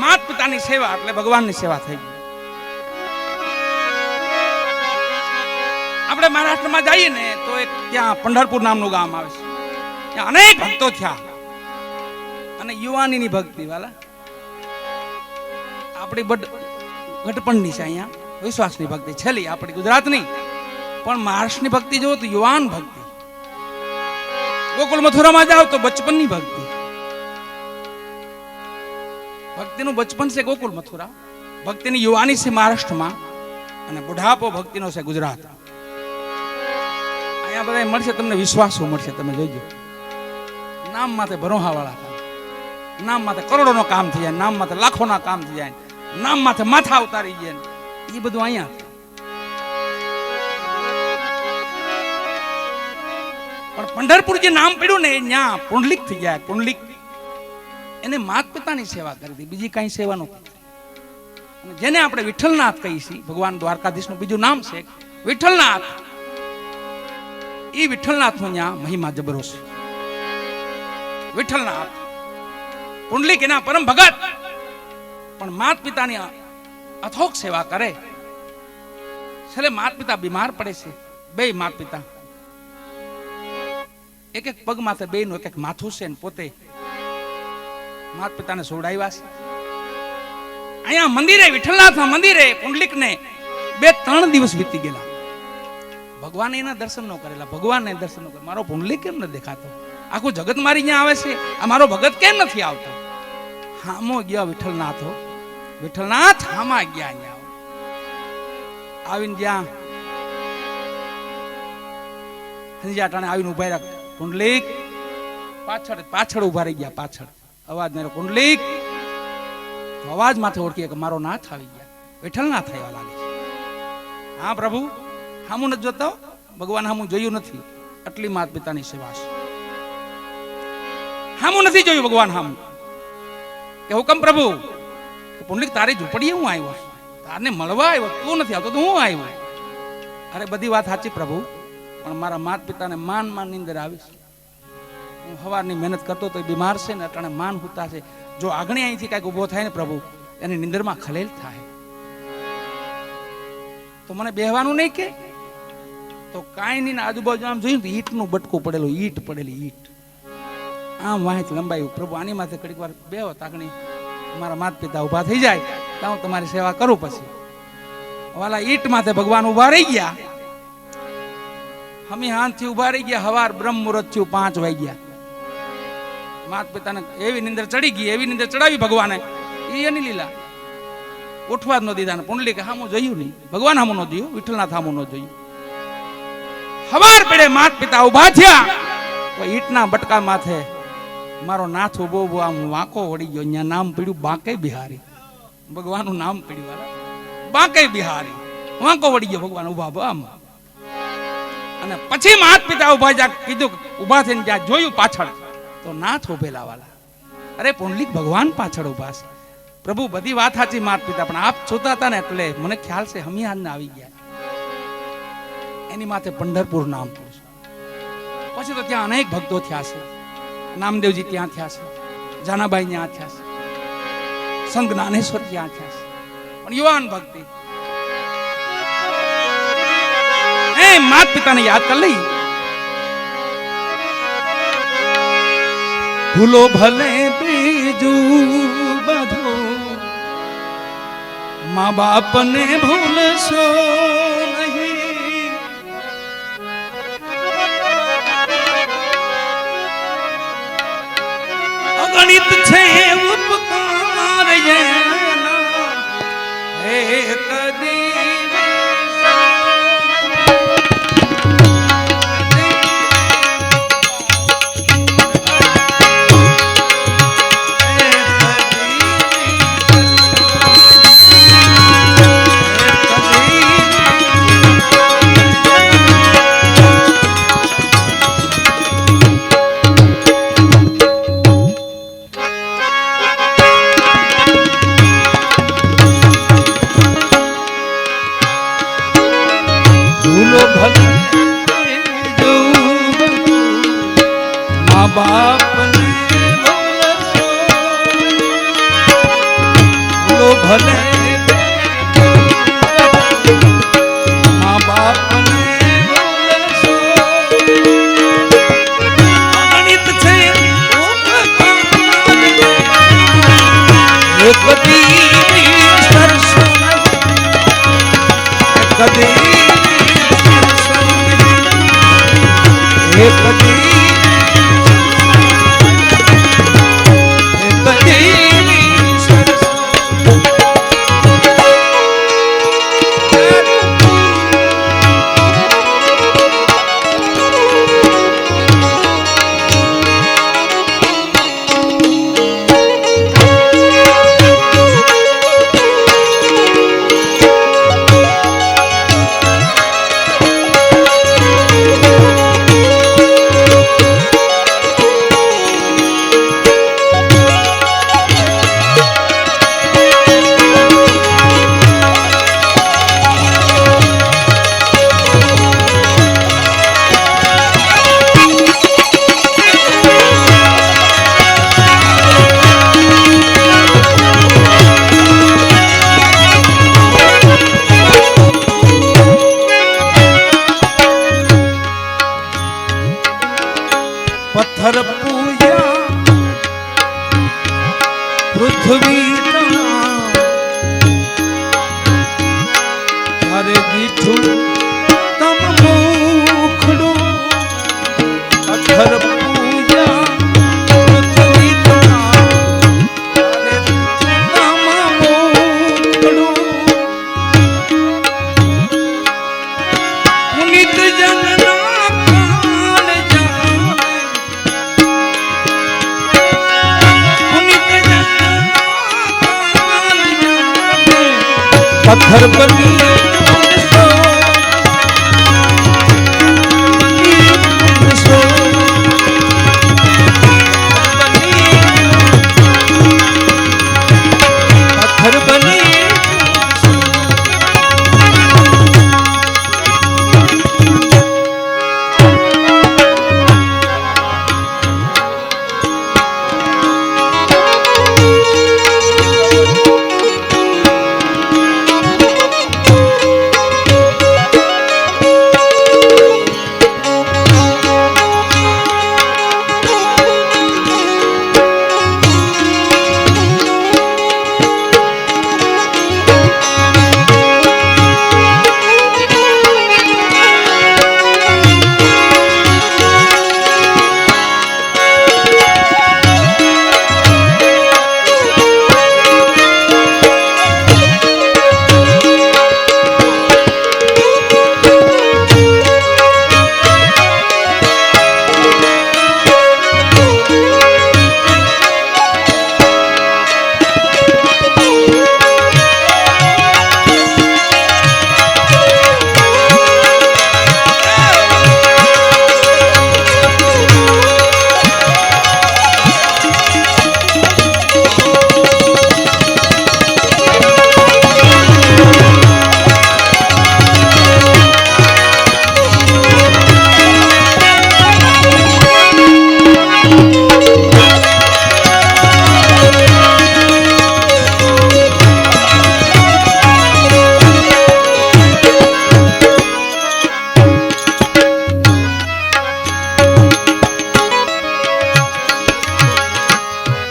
માત પિતાની સેવા એટલે ભગવાનની સેવા થઈ ગઈ. આપણે મહારાષ્ટ્રમાં જઈએ ને તો એક ત્યાં પંઢરપુર નામનું ગામ આવે છે. ત્યાં અનેક ભક્તો થયા અને યુવાનીની ભક્તિ વાલા આપણી ઘટપણની છે. અહીંયા વિશ્વાસની ભક્તિ છેલ્લી આપણી ગુજરાતની, પણ મહારાષ્ટ્રની ભક્તિ જોવો તો યુવાન ભક્તિ. ગોકુળ મથુરામાં જાઓ તો બચપનની ભક્તિ. ભક્તિનું બચપન છે ગોકુળ મથુરા, ભક્તિની યુવાની છે મહારાષ્ટ્રમાં, અને બુઢાપો ભક્તિનો છે ગુજરાત. અહીંયા બધા મળશે તમને વિશ્વાસો મળશે. તમે જોજો, નામ માથે ભરોહા વાળા થાય, નામ માથે કરોડોનો કામ થઈ જાય, નામ માથે લાખોના કામ થઈ જાય, નામ માથે માથા ઉતારી જાય, એ બધું અહીંયા. પણ પંઢરપુર જે નામ પડ્યું ને ત્યાં પુંડલિક થઈ જાય. પુંડલિક એને માત પિતાની સેવા કરી હતી, બીજી કઈ સેવા નહોતી. અને જેને આપણે વિઠ્ઠલનાથ કહીએ છીએ, ભગવાન દ્વારકાધીશનું બીજું નામ છે વિઠ્ઠલનાથ. એ વિઠ્ઠલનાથનો ત્યાં મહિમા જબરો છે. વિઠ્ઠલનાથ પુંડલિક એના પરમ ભગત, પણ માત પિતાની અથોક સેવા કરે. છેલ્લે માત પિતા બીમાર પડે છે. બે માત પિતા એક એક પગ માથે બે નું એક એક માથું છે, ને પોતે માત પિતાને સોડાવ્યા છે. અહીંયા મંદિરે, વિઠ્ઠલનાથના મંદિરે પુંડલિકને 2-3 દિવસ વીતી ગયેલા. ભગવાને એના દર્શન ન કરેલા, ભગવાનને દર્શન ન કરે. મારો પુંડલિક કેમ ન દેખાતો? આખું જગત મારી અહીંયા આવે છે, આ મારો ભગત કેમ નથી આવતો? હામો ગયા વિઠ્ઠલનાથ. વિઠ્ઠલનાથ હામા ગયા. અહીંયા આવીને જ્યાં હંજિયા ટાણે આવીને ઉભા રહ્યા. પુંડલિક પાછળ ઉભા રહી ગયા. પાછળ અવાજ મેરો પુંડલિક. અવાજ માથે ઓળખીએ કે મારો નાથ આવી ગયા, વિઠ્ઠલનાથ આવ્યા લાગે છે. હા પ્રભુ, હામું નથી જોતા, ભગવાન હામું જોયું નથી. આટલી માત પિતાની સેવા છે. હામું નથી જોયું ભગવાન હામું. કે હુકમ પ્રભુ, પુંડલિક તારી ઝૂંપડીએ હું આવ્યો, તારને મળવા આવ્યો, તું નથી આવતો તો હું આવ્યો. અરે બધી વાત સાચી પ્રભુ, પણ મારા માત પિતાને માન નીંદર આવીશ. હું સવારની મહેનત કરતો તો બીમાર છે ને અટાણે માન હુતા છે. જો આગળ અહીંથી કઈક ઉભો થાય ને પ્રભુ, એની નિંદરમાં ખલેલ થાય તો મને બેહવાનું નહીં કે તો કાંઈ નહીં. આજુબાજુ આમ જોયું તો ઈંટનું બટકું પડેલું, ઈંટ પડેલી ઈંટ આમ વાંચ લંબાયું. પ્રભુ આની માથે ઘડીક વાર બેહો, તાકણી મારા માત પિતા ઉભા થઈ જાય તો હું તમારી સેવા કરું. પછી વાલા ઈંટ માથે ભગવાન ઉભા રહી ગયા. હમી હાથથી ઉભા રહી ગયા. હવાર બ્રહ્મ મુહૂર્ત થયું, 5 વાગ્યા. માત પિતાને એવી નિંદર ચડી ગઈ, એવી નિંદર ચડાવી ભગવાને. એની લીલા ઉઠવા જ ન દીધા. પુંડલિકે હામું જોયું નહીં, ભગવાન હામું ન જોયું, વિઠ્ઠલનાથ હામું ન જોયું. હવાર પડે માત પિતા ઉભા થયા તો ઈંટના બટકા માથે મારો નાથ ઉભો ઉભો આમ વાંકો વળી ગયો. અહીંયા નામ પડ્યું બાંકે બિહારી. ભગવાનનું નામ પડ્યું બાંકે બિહારી. વાંકો વળી ગયો ભગવાન ઉભા આમ. અને પછી માત પિતા ઉભા જ્યાં કીધું, ઉભા થઈને જ્યાં જોયું પાછળ તો નાથ ઉભેલા વાલા. અરે પુંડલિક ભગવાન પાછળ ઉભા છે. પ્રભુ બધી વાત સાચી માત પિતા, પણ આપ જોતા હતા ને એટલે મને ખ્યાલ છે હમી હાજના આવી ગયા. એની માથે પંઢરપુર નામ પડ્યું. પછી તો ત્યાં અનેક ભક્તો થયા છે. નામદેવજી ત્યાં થયા છે, જાનાબાઈ ત્યાં થયા છે, સંત જ્ઞાનેશ્વર ત્યાં થયા છે. પણ યુવાન ભક્તિ માત પિતાને યાદ કરી લઈ. ભૂલો ભલે બીજું બધું, મા બાપને ભૂલશો નહીં. અગણિત છે ઉપકાર એના, હે કદી ભલે મા બાપને ગણિત છે કદી કદી પથ્થર પૂજા પૃથ્વી તારે દીઠું તમ મુખડું પથ્થર પૂજા પૃથ્વી તારે તમ મુખડું પુનિત જનના પથ્થર બની પથ્થર બની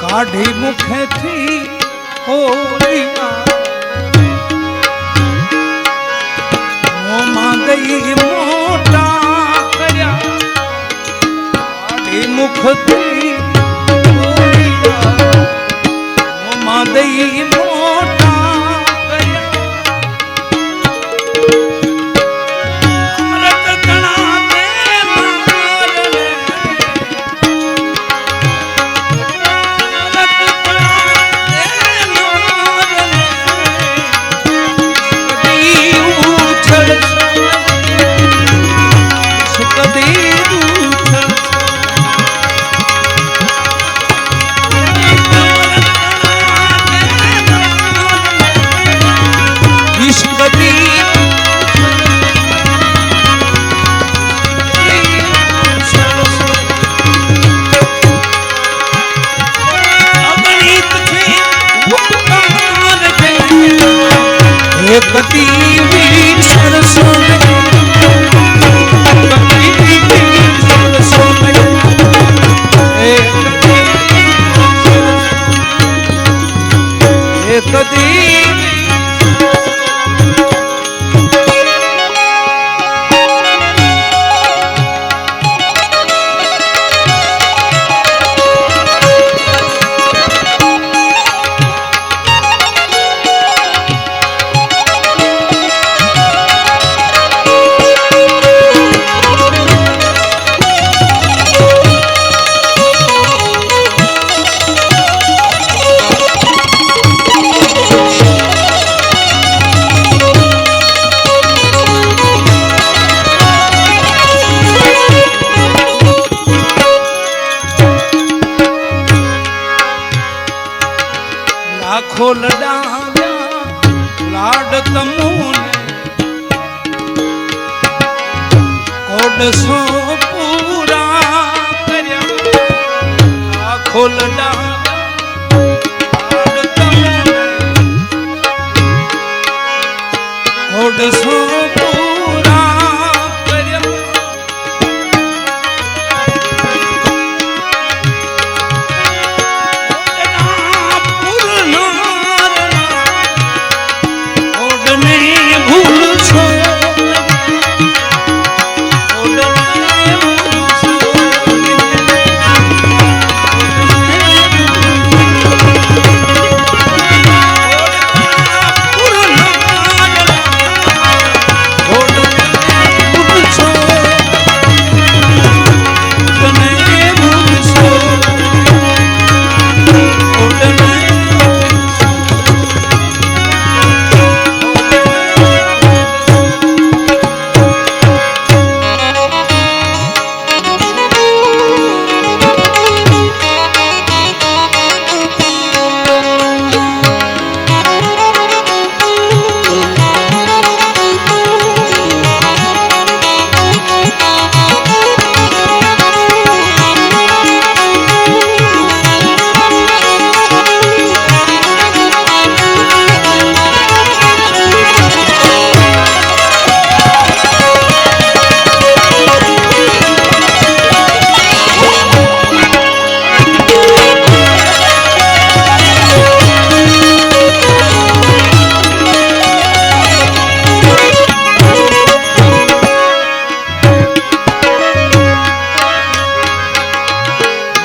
કાઢી મુખેથી હોલિયા મોમાં દઈ મોટા કર્યા કાઢી મુખથી હોલિયા મોમાં દઈ મોટા એક દીવી સરસો લાખો લડાવ્યા લાડ તમુને કોડસો પૂરા કર્યા લાખો લડાવ્યા લાડ તમુને કોડસો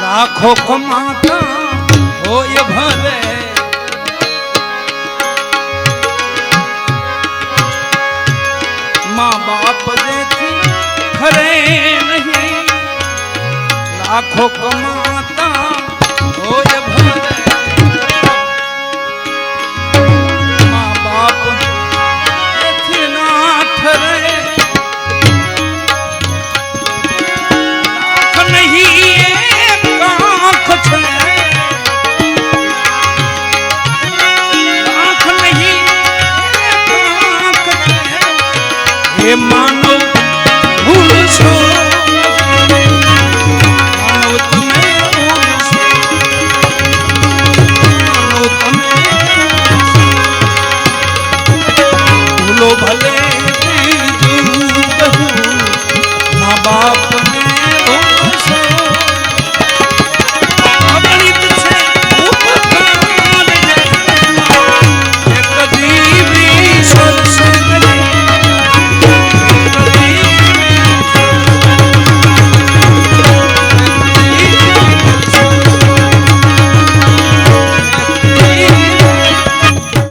લાખો કમાતા હોય ભલે માં બાપ જેથી ખરે નહીં લાખો કમાતા હોય ભલે માં બાપ જેથી ના ઠરે લાખ નહીં એ માં